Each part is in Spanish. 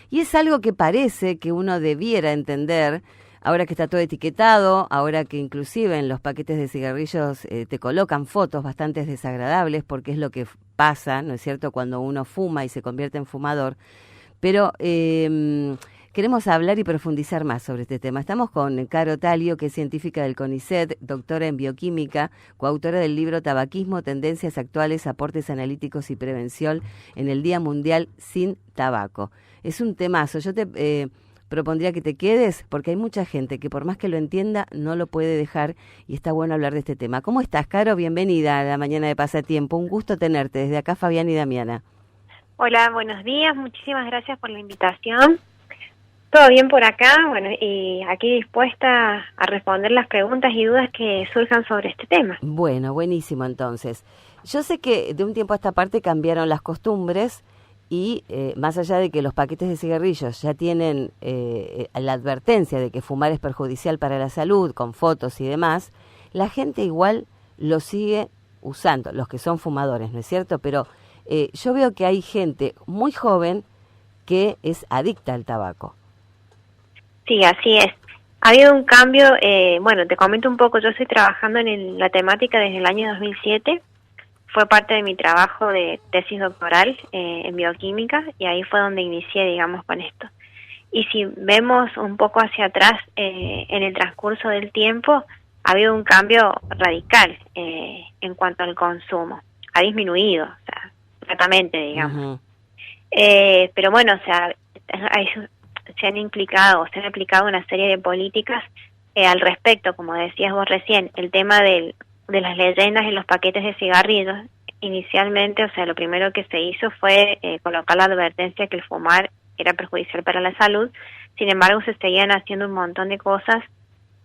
Y es algo que parece que uno debiera entender, ahora que está todo etiquetado, ahora que inclusive en los paquetes de cigarrillos te colocan fotos bastante desagradables, porque es lo que pasa, ¿no es cierto?, cuando uno fuma y se convierte en fumador. Pero queremos hablar y profundizar más sobre este tema. Estamos con Caro Talio, que es científica del CONICET, doctora en bioquímica, coautora del libro Tabaquismo, Tendencias Actuales, Aportes Analíticos y Prevención en el Día Mundial Sin Tabaco. Es un temazo. Yo te propondría que te quedes, porque hay mucha gente que por más que lo entienda, no lo puede dejar, y está bueno hablar de este tema. ¿Cómo estás, Caro? Bienvenida a la mañana de Pasatiempo. Un gusto tenerte. Desde acá, Fabián y Damiana. Hola, buenos días. Muchísimas gracias por la invitación. Todo bien por acá, bueno, y aquí dispuesta a responder las preguntas y dudas que surjan sobre este tema. Bueno, buenísimo entonces. Yo sé que de un tiempo a esta parte cambiaron las costumbres y más allá de que los paquetes de cigarrillos ya tienen la advertencia de que fumar es perjudicial para la salud, con fotos y demás, la gente igual lo sigue usando, los que son fumadores, ¿no es cierto? Pero yo veo que hay gente muy joven que es adicta al tabaco. Sí, así es. Ha habido un cambio, bueno, te comento un poco, yo estoy trabajando en la temática desde el año 2007, fue parte de mi trabajo de tesis doctoral en bioquímica y ahí fue donde inicié, digamos, con esto. Y si vemos un poco hacia atrás, en el transcurso del tiempo, ha habido un cambio radical en cuanto al consumo. Ha disminuido, o sea, completamente, digamos. Uh-huh. Pero bueno, o sea, se han aplicado una serie de políticas al respecto, como decías vos recién, el tema de las leyendas en los paquetes de cigarrillos. Inicialmente, o sea, lo primero que se hizo fue colocar la advertencia que el fumar era perjudicial para la salud. Sin embargo, se seguían haciendo un montón de cosas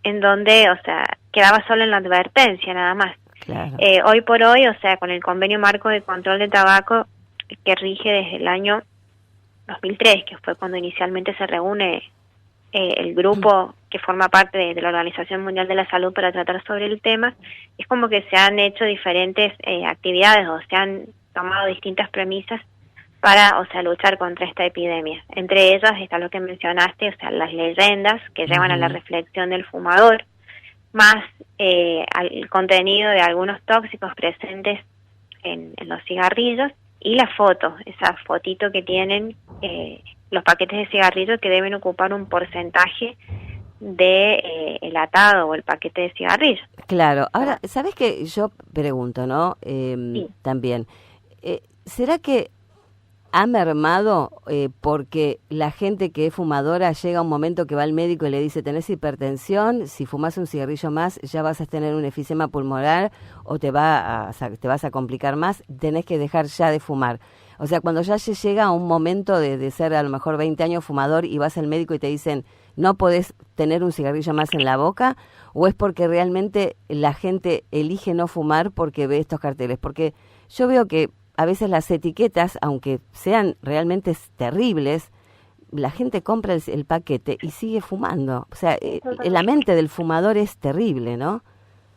en donde, o sea, quedaba solo en la advertencia nada más. Claro. Hoy por hoy, o sea, con el Convenio Marco de Control de Tabaco que rige desde el año 2003, que fue cuando inicialmente se reúne el grupo que forma parte de la Organización Mundial de la Salud para tratar sobre el tema, es como que se han hecho diferentes actividades o se han tomado distintas premisas para, o sea, luchar contra esta epidemia. Entre ellas está lo que mencionaste, o sea, las leyendas que llevan a la reflexión del fumador, más al contenido de algunos tóxicos presentes en los cigarrillos, y la foto, esa fotito que tienen los paquetes de cigarrillos que deben ocupar un porcentaje de el atado o el paquete de cigarrillos. Claro. Ahora, ¿sabes qué? Yo pregunto, ¿no? Sí. También, ¿será que ha mermado porque la gente que es fumadora llega a un momento que va al médico y le dice, tenés hipertensión, si fumas un cigarrillo más ya vas a tener un efisema pulmonar o te vas a complicar más, tenés que dejar ya de fumar? O sea, cuando ya se llega a un momento de ser a lo mejor 20 años fumador y vas al médico y te dicen, no podés tener un cigarrillo más en la boca, ¿o es porque realmente la gente elige no fumar porque ve estos carteles? Porque yo veo que a veces las etiquetas, aunque sean realmente terribles, la gente compra el paquete y sigue fumando. O sea, la mente del fumador es terrible, ¿no?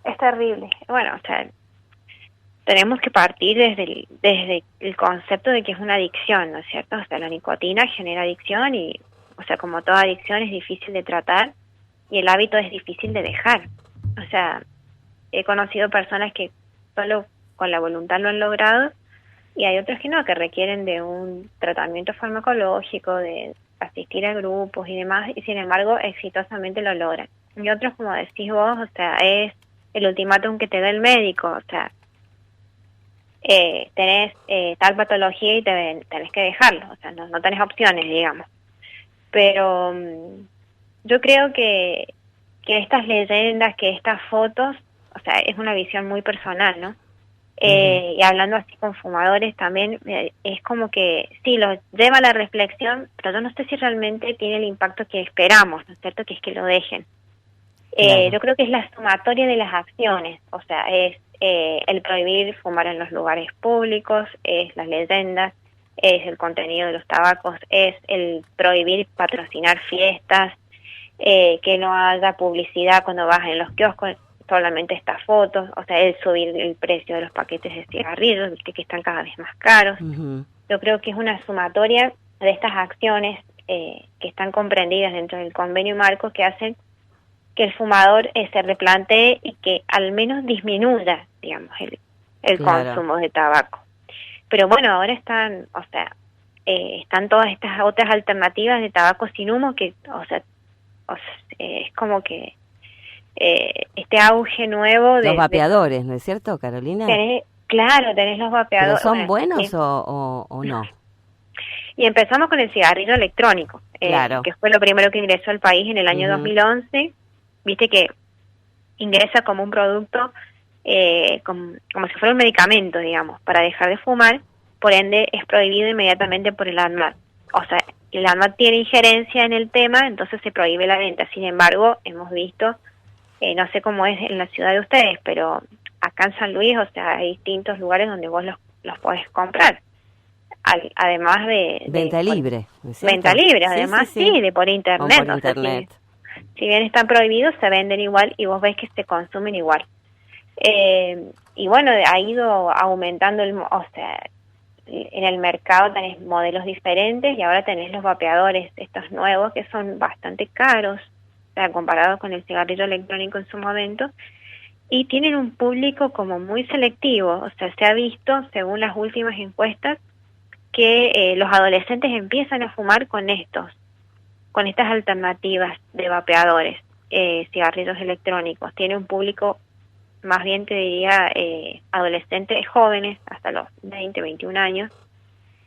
Es terrible. Bueno, o sea, tenemos que partir desde el concepto de que es una adicción, ¿no es cierto? O sea, la nicotina genera adicción y, o sea, como toda adicción es difícil de tratar y el hábito es difícil de dejar. O sea, he conocido personas que solo con la voluntad lo han logrado, y hay otros que no, que requieren de un tratamiento farmacológico, de asistir a grupos y demás, y sin embargo exitosamente lo logran. Y otros, como decís vos, o sea, es el ultimátum que te da el médico, o sea, tenés tal patología y tenés que dejarlo, o sea, no tenés opciones, digamos. Pero yo creo que estas leyendas, que estas fotos, o sea, es una visión muy personal, ¿no? Y hablando así con fumadores también, es como que sí, los lleva a la reflexión, pero yo no sé si realmente tiene el impacto que esperamos, ¿no es cierto?, que es que lo dejen. Claro. Yo creo que es la sumatoria de las acciones, o sea, es el prohibir fumar en los lugares públicos, es las leyendas, es el contenido de los tabacos, es el prohibir patrocinar fiestas, que no haya publicidad cuando vas en los kioscos, solamente estas fotos, o sea, el subir el precio de los paquetes de cigarrillos, viste que están cada vez más caros. Yo creo que es una sumatoria de estas acciones que están comprendidas dentro del convenio marco que hacen que el fumador se replantee y que al menos disminuya, digamos, el Claro. consumo de tabaco. Pero bueno, ahora están, o sea, están todas estas otras alternativas de tabaco sin humo que, es como que este auge nuevo Los vapeadores, ¿no es cierto, Carolina? Claro, tenés los ¿Pero vapeadores. son Bueno, buenos sí. o no? Y empezamos con el cigarrillo electrónico, Claro. que fue lo primero que ingresó al país en el año Ujú. 2011. Viste que ingresa como un producto, como si fuera un medicamento, digamos, para dejar de fumar, por ende es prohibido inmediatamente por el ANMAT. O sea, el ANMAT tiene injerencia en el tema, entonces se prohíbe la venta. Sin embargo, hemos visto, no sé cómo es en la ciudad de ustedes, pero acá en San Luis, o sea, hay distintos lugares donde vos los podés comprar. Además Venta libre, ¿no es cierto? venta libre, Sí, además sí, sí. de por O internet. por O sea, internet. si bien están prohibidos, se venden igual y vos ves que se consumen igual. Y bueno, ha ido aumentando, o sea, en el mercado tenés modelos diferentes y ahora tenés los vapeadores, estos nuevos, que son bastante caros, o sea, comparados con el cigarrillo electrónico en su momento, y tienen un público como muy selectivo. O sea, se ha visto, según las últimas encuestas, que los adolescentes empiezan a fumar con estas alternativas de vapeadores, cigarrillos electrónicos. Tiene un público, más bien te diría, adolescentes jóvenes, hasta los 20, 21 años,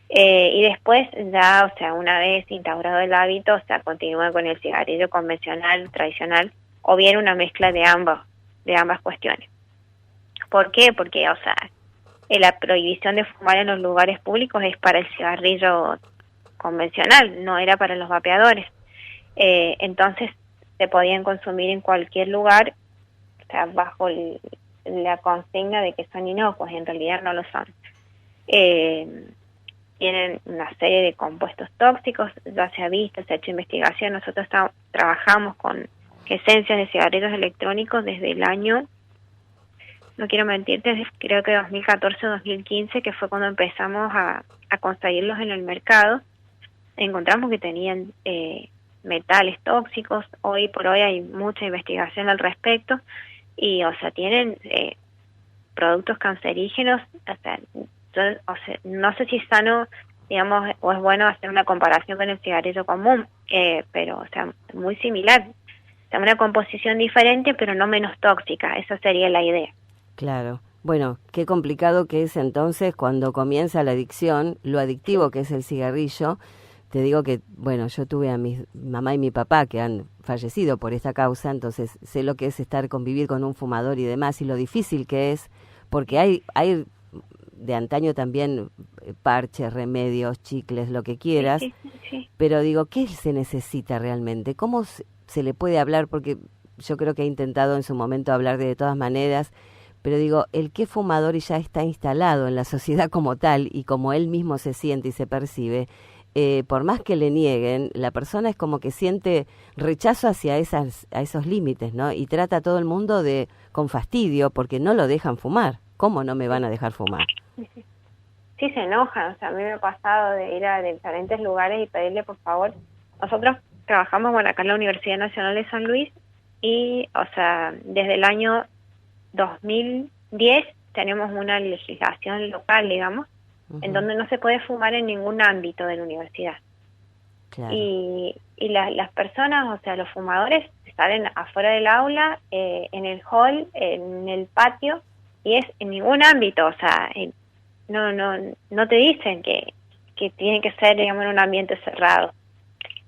y después ya, o sea, una vez instaurado el hábito, o sea, continúa con el cigarrillo convencional, tradicional, o bien una mezcla de ambas cuestiones. ¿Por qué? Porque, o sea, la prohibición de fumar en los lugares públicos es para el cigarrillo convencional, no era para los vapeadores. Entonces se podían consumir en cualquier lugar, o sea, bajo la consigna de que son inocuos, y en realidad no lo son. Tienen una serie de compuestos tóxicos, ya se ha visto, se ha hecho investigación. Nosotros trabajamos con esencias de cigarrillos electrónicos desde el año, no quiero mentirte, creo que 2014 o 2015, que fue cuando empezamos a conseguirlos en el mercado. Encontramos que tenían metales tóxicos. Hoy por hoy hay mucha investigación al respecto y, o sea, tienen productos cancerígenos. O sea, no sé si es sano, digamos, o es bueno hacer una comparación con el cigarrillo común, pero, o sea, muy similar. O sea, una composición diferente, pero no menos tóxica. Esa sería la idea. Claro. Bueno, qué complicado que es entonces cuando comienza la adicción, lo adictivo que es el cigarrillo. Te digo que, bueno, yo tuve a mi mamá y mi papá que han fallecido por esta causa, entonces sé lo que es convivir con un fumador y demás, y lo difícil que es, porque hay de antaño también parches, remedios, chicles, lo que quieras, Sí. pero digo, ¿qué se necesita realmente? ¿Cómo se le puede hablar? Porque yo creo que he intentado en su momento hablar de todas maneras, pero digo, el que fumador ya está instalado en la sociedad como tal y como él mismo se siente y se percibe, por más que le nieguen, la persona es como que siente rechazo hacia esos límites, ¿no? Y trata a todo el mundo con fastidio porque no lo dejan fumar. ¿Cómo no me van a dejar fumar? Sí, se enojan. O sea, a mí me ha pasado de ir a diferentes lugares y pedirle, por favor. Nosotros trabajamos, bueno, acá en la Universidad Nacional de San Luis y, o sea, desde el año 2010 tenemos una legislación local, digamos, en donde no se puede fumar en ningún ámbito de la universidad. Claro. Y las personas, o sea, los fumadores salen afuera del aula, en el hall, en el patio, y es en ningún ámbito. O sea, no te dicen que tiene que ser, digamos, en un ambiente cerrado.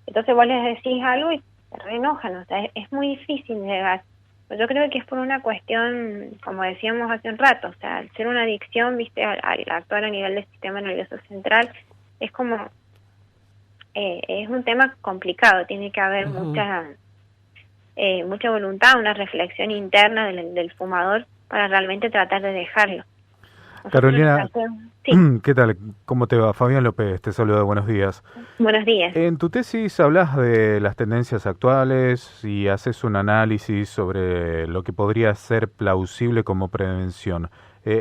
Entonces vos les decís algo y se reenojan. O sea, es muy difícil llegar. Yo creo que es por una cuestión, como decíamos hace un rato, o sea, al ser una adicción, viste, al actuar a nivel del sistema nervioso central, es como, es un tema complicado. Tiene que haber mucha voluntad, una reflexión interna del fumador para realmente tratar de dejarlo. Carolina, sí. ¿Qué tal? ¿Cómo te va? Fabián López, te saluda, buenos días. Buenos días. En tu tesis hablas de las tendencias actuales y haces un análisis sobre lo que podría ser plausible como prevención.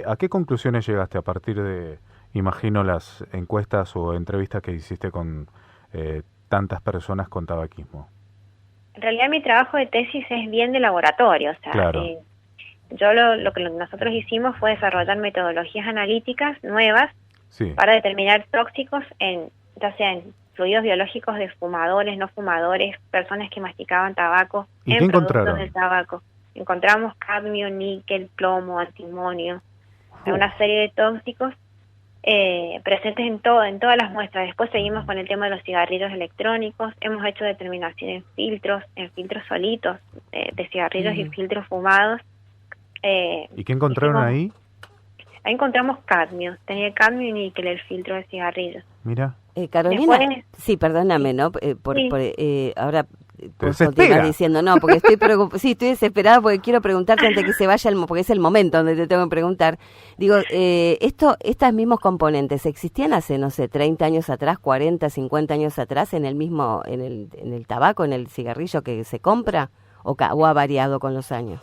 ¿A qué conclusiones llegaste a partir de imagino las encuestas o entrevistas que hiciste con tantas personas con tabaquismo. En realidad mi trabajo de tesis es bien de laboratorio, o sea, Claro. yo lo que nosotros hicimos fue desarrollar metodologías analíticas nuevas Sí. para determinar tóxicos ya sea en fluidos biológicos de fumadores, no fumadores, personas que masticaban tabaco, ¿Y en qué productos encontraron? del tabaco. Encontramos cadmio, níquel, plomo, antimonio, una serie de tóxicos presentes en todas las muestras. Después seguimos con el tema de los cigarrillos electrónicos, hemos hecho determinación en filtros solitos de cigarrillos y filtros fumados. ¿Y qué encontraron ahí? Ahí encontramos cadmio, tenía cadmio y níquel el filtro de cigarrillos. Mira. Carolina, Después, sí, perdóname, ¿no? Ahora puedo continuar desespera. diciendo, no, porque estoy sí, estoy desesperada porque quiero preguntarte antes que se vaya, porque es el momento donde te tengo que preguntar. Digo, estos mismos componentes, ¿existían hace, no sé, 30 años atrás, 40, 50 años atrás en el tabaco, en el cigarrillo que se compra, o ha variado con los años?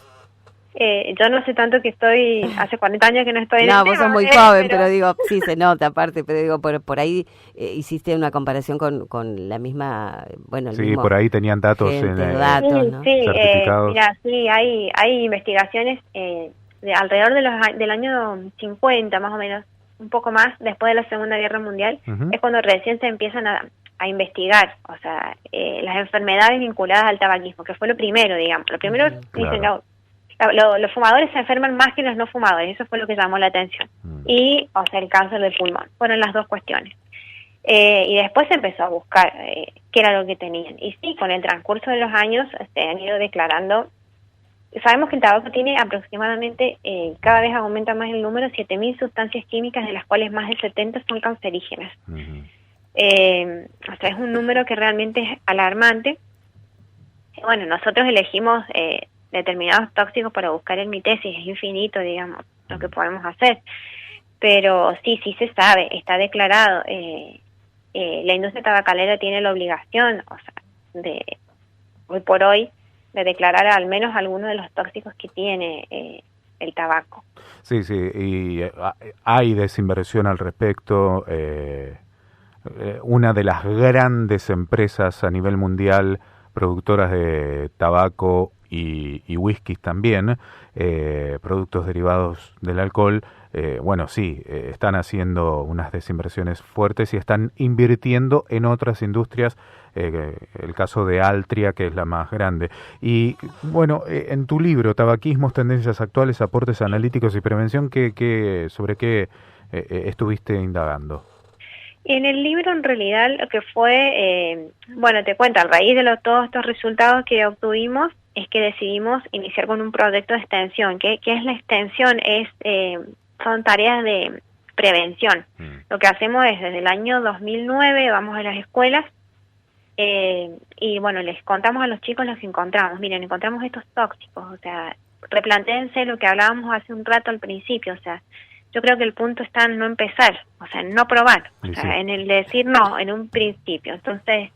Yo no sé tanto que estoy, hace 40 años que no estoy en No, el vos tema, sos muy joven, pero digo, sí se nota aparte, pero digo, por ahí hiciste una comparación con la misma, bueno, el Sí, mismo por ahí tenían datos datos, ¿no? Sí, certificados. mira, sí, hay investigaciones de alrededor del año 50, más o menos, un poco más, después de la Segunda Guerra Mundial, es cuando recién se empiezan a investigar, o sea, las enfermedades vinculadas al tabaquismo, que fue lo primero, digamos. Lo primero, dicen, no, los fumadores se enferman más que los no fumadores, eso fue lo que llamó la atención. Y, o sea, el cáncer del pulmón, fueron las dos cuestiones. Y después se empezó a buscar qué era lo que tenían. Y sí, con el transcurso de los años se han ido declarando. Sabemos que el tabaco tiene aproximadamente, cada vez aumenta más el número, 7.000 sustancias químicas, de las cuales más de 70 son cancerígenas. O sea, es un número que realmente es alarmante. Bueno, nosotros elegimos determinados tóxicos para buscar en mi tesis, es infinito, digamos, lo que podemos hacer. Pero sí se sabe, está declarado. La industria tabacalera tiene la obligación, o sea, hoy por hoy, de declarar al menos algunos de los tóxicos que tiene el tabaco. Sí, y hay desinversión al respecto. Una de las grandes empresas a nivel mundial, productoras de tabaco y whiskies también, productos derivados del alcohol, bueno, sí, están haciendo unas desinversiones fuertes y están invirtiendo en otras industrias, el caso de Altria, que es la más grande. Y bueno, en tu libro, Tabaquismos, Tendencias Actuales, Aportes Analíticos y Prevención, ¿sobre qué estuviste indagando? En el libro, en realidad, lo que fue, bueno, te cuento, a raíz de todos estos resultados que obtuvimos, es que decidimos iniciar con un proyecto de extensión. ¿Qué es la extensión? Son tareas de prevención. Lo que hacemos es, desde el año 2009, vamos a las escuelas y, bueno, les contamos a los chicos lo que encontramos. Miren, encontramos estos tóxicos, o sea, replantéense lo que hablábamos hace un rato al principio, o sea, yo creo que el punto está en no empezar, o sea, en no probar, o sea, en el decir no, en un principio. Entonces,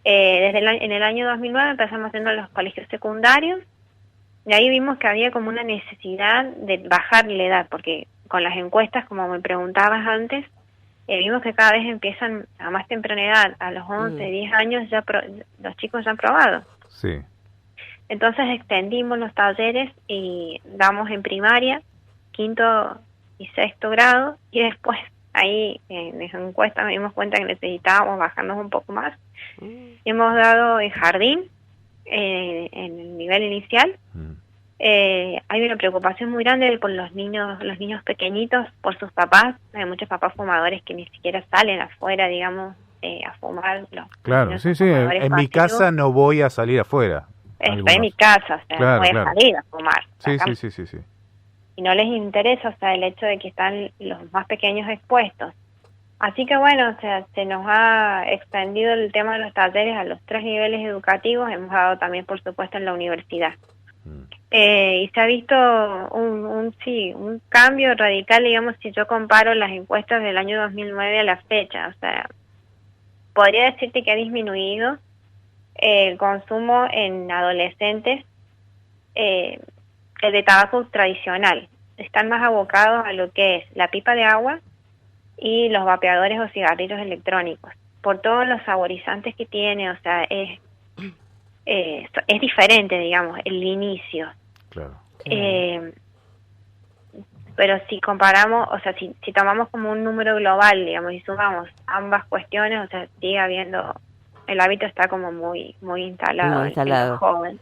en el año 2009 empezamos haciendo los colegios secundarios, y ahí vimos que había como una necesidad de bajar la edad, porque con las encuestas, como me preguntabas antes, vimos que cada vez empiezan a más temprana edad, a los 11, 10 años, los chicos ya han probado. Sí. Entonces extendimos los talleres y damos en primaria, quinto y sexto grado, y después ahí en esa encuesta nos dimos cuenta que necesitábamos bajarnos un poco más. Hemos dado en jardín, en el nivel inicial. Hay una preocupación muy grande por los niños pequeñitos, por sus papás. Hay muchos papás fumadores que ni siquiera salen afuera, digamos, a fumar. Claro, sí, en mi casa no voy a salir afuera. Estoy en mi casa, o sea, claro, no voy a salir a fumar. Sí. Y no les interesa, o sea, el hecho de que están los más pequeños expuestos. Así que bueno, o sea, se nos ha extendido el tema de los talleres a los 3 niveles educativos, hemos dado también, por supuesto, en la universidad. Y se ha visto un cambio radical, digamos, si yo comparo las encuestas del año 2009 a la fecha. O sea, podría decirte que ha disminuido el consumo en adolescentes de tabaco tradicional. Están más abocados a lo que es la pipa de agua y los vapeadores o cigarrillos electrónicos, por todos los saborizantes que tiene, o sea, es diferente, digamos, el inicio. Claro. Pero si comparamos, o sea, si tomamos como un número global, digamos, y sumamos ambas cuestiones, o sea, sigue habiendo, el hábito está como muy instalado, en los jóvenes.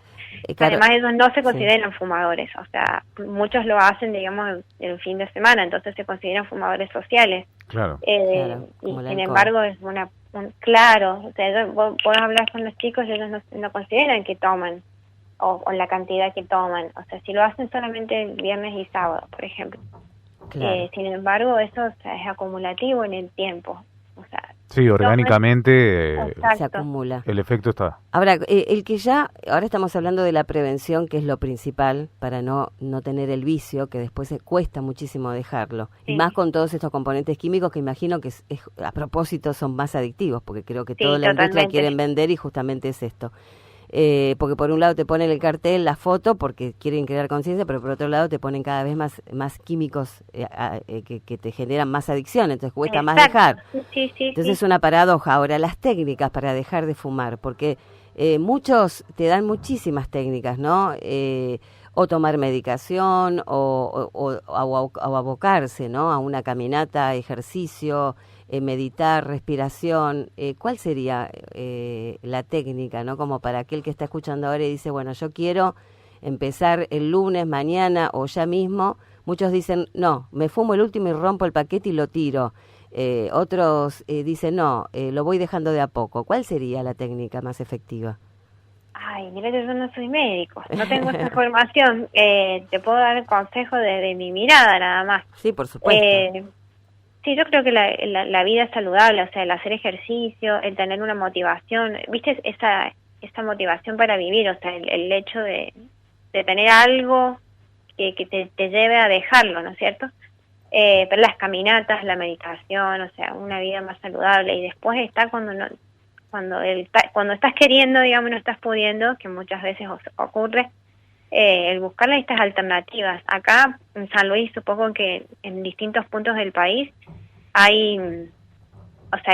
Claro. Además, ellos no se consideran fumadores, o sea, muchos lo hacen, digamos, el fin de semana, entonces se consideran fumadores sociales. Claro. Y sin embargo, es claro, o sea, vos hablar con los chicos, ellos no consideran que toman, o la cantidad que toman, o sea, si lo hacen solamente viernes y sábado, por ejemplo. Claro. Sin embargo, eso, o sea, es acumulativo en el tiempo, o sea, sí, orgánicamente se acumula. El efecto está. Ahora, ahora estamos hablando de la prevención, que es lo principal para no tener el vicio, que después cuesta muchísimo dejarlo. Sí. Y más con todos estos componentes químicos que imagino que a propósito son más adictivos, porque creo que toda la industria quieren vender y justamente es esto. Porque por un lado te ponen el cartel, la foto, porque quieren crear conciencia, pero por otro lado te ponen cada vez más químicos que te generan más adicción, entonces cuesta más dejar. Sí, entonces es una paradoja. Ahora, las técnicas para dejar de fumar, porque muchos te dan muchísimas técnicas, ¿no? O tomar medicación, o abocarse, ¿no? A una caminata, ejercicio, meditar, respiración. ¿Cuál sería la técnica, no? Como para aquel que está escuchando ahora y dice, bueno, yo quiero empezar el lunes, mañana o ya mismo. Muchos dicen, no, me fumo el último y rompo el paquete y lo tiro. Otros dicen, no, lo voy dejando de a poco. ¿Cuál sería la técnica más efectiva? Ay, mira, yo no soy médico, no tengo esa formación. Te puedo dar consejos de mi mirada nada más. Sí, por supuesto. Sí, yo creo que la vida es saludable, o sea, el hacer ejercicio, el tener una motivación, ¿viste? Esa motivación para vivir, o sea, el hecho de tener algo que te lleve a dejarlo, ¿no es cierto? Pero las caminatas, la meditación, o sea, una vida más saludable, y después está cuando estás queriendo, digamos, no estás pudiendo, que muchas veces ocurre, el buscar estas alternativas. Acá en San Luis, supongo que en distintos puntos del país hay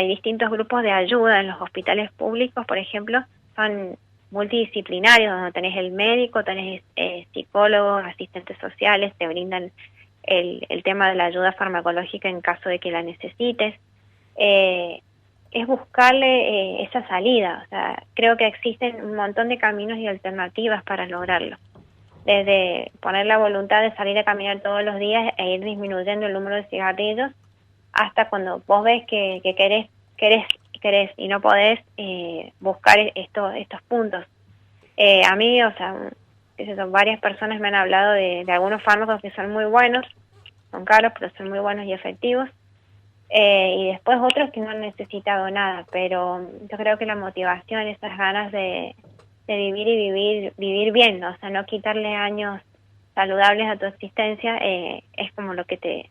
distintos grupos de ayuda en los hospitales públicos, por ejemplo, son multidisciplinarios, donde tenés el médico, tenés psicólogos, asistentes sociales, te brindan el tema de la ayuda farmacológica en caso de que la necesites. Es buscarle esa salida, o sea, creo que existen un montón de caminos y alternativas para lograrlo. Desde poner la voluntad de salir a caminar todos los días e ir disminuyendo el número de cigarrillos, hasta cuando vos ves que querés y no podés, buscar estos puntos. A mí, o sea, varias personas me han hablado de algunos fármacos que son muy buenos, son caros, pero son muy buenos y efectivos. Y después otros que no han necesitado nada, pero yo creo que la motivación, esas ganas de vivir y vivir bien, ¿no? O sea, no quitarle años saludables a tu existencia, es como lo que te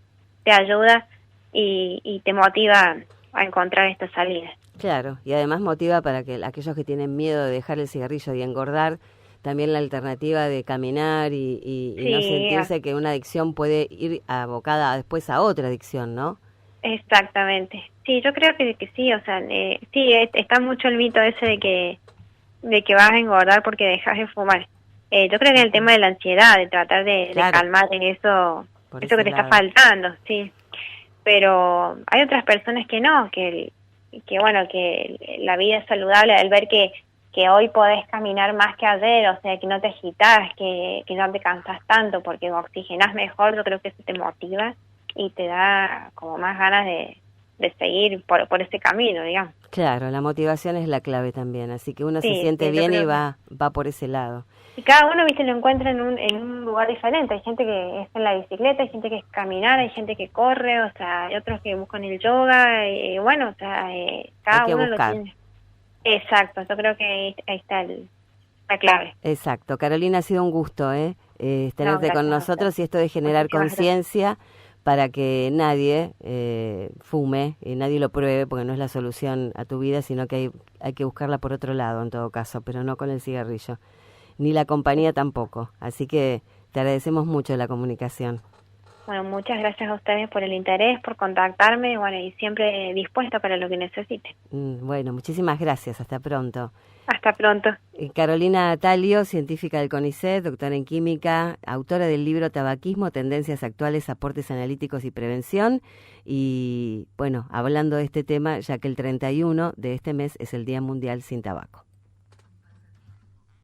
ayuda y te motiva a encontrar esta salida. Claro, y además motiva para que aquellos que tienen miedo de dejar el cigarrillo y engordar, también la alternativa de caminar y no sentirse que una adicción puede ir abocada después a otra adicción, ¿no? Exactamente. Sí, yo creo que sí, o sea, sí, está mucho el mito ese de que vas a engordar porque dejas de fumar. Yo creo que el tema de la ansiedad, de tratar de calmar en eso que te está faltando, sí. Pero hay otras personas que no, que bueno, que la vida es saludable, al ver que hoy podés caminar más que ayer, o sea, que no te agitas, que no te cansas tanto porque oxigenás mejor. Yo creo que eso te motiva y te da como más ganas de seguir por ese camino, digamos. Claro, la motivación es la clave también, así que uno se siente bien y va por ese lado. Y cada uno, viste, lo encuentra en un lugar diferente. Hay gente que es en la bicicleta, hay gente que es caminar, hay gente que corre, o sea, hay otros que buscan el yoga, y bueno, o sea, cada uno lo tiene. Exacto, yo creo que ahí está la clave. Exacto. Carolina, ha sido un gusto tenerte con nosotros y esto de generar conciencia para que nadie fume y nadie lo pruebe, porque no es la solución a tu vida, sino que hay que buscarla por otro lado en todo caso, pero no con el cigarrillo, ni la compañía tampoco. Así que te agradecemos mucho la comunicación. Bueno, muchas gracias a ustedes por el interés, por contactarme, bueno, y siempre dispuesta para lo que necesiten. Bueno, muchísimas gracias. Hasta pronto. Hasta pronto. Carolina Talio, científica del CONICET, doctora en química, autora del libro Tabaquismo, Tendencias Actuales, Aportes Analíticos y Prevención. Y bueno, hablando de este tema, ya que el 31 de este mes es el Día Mundial sin Tabaco.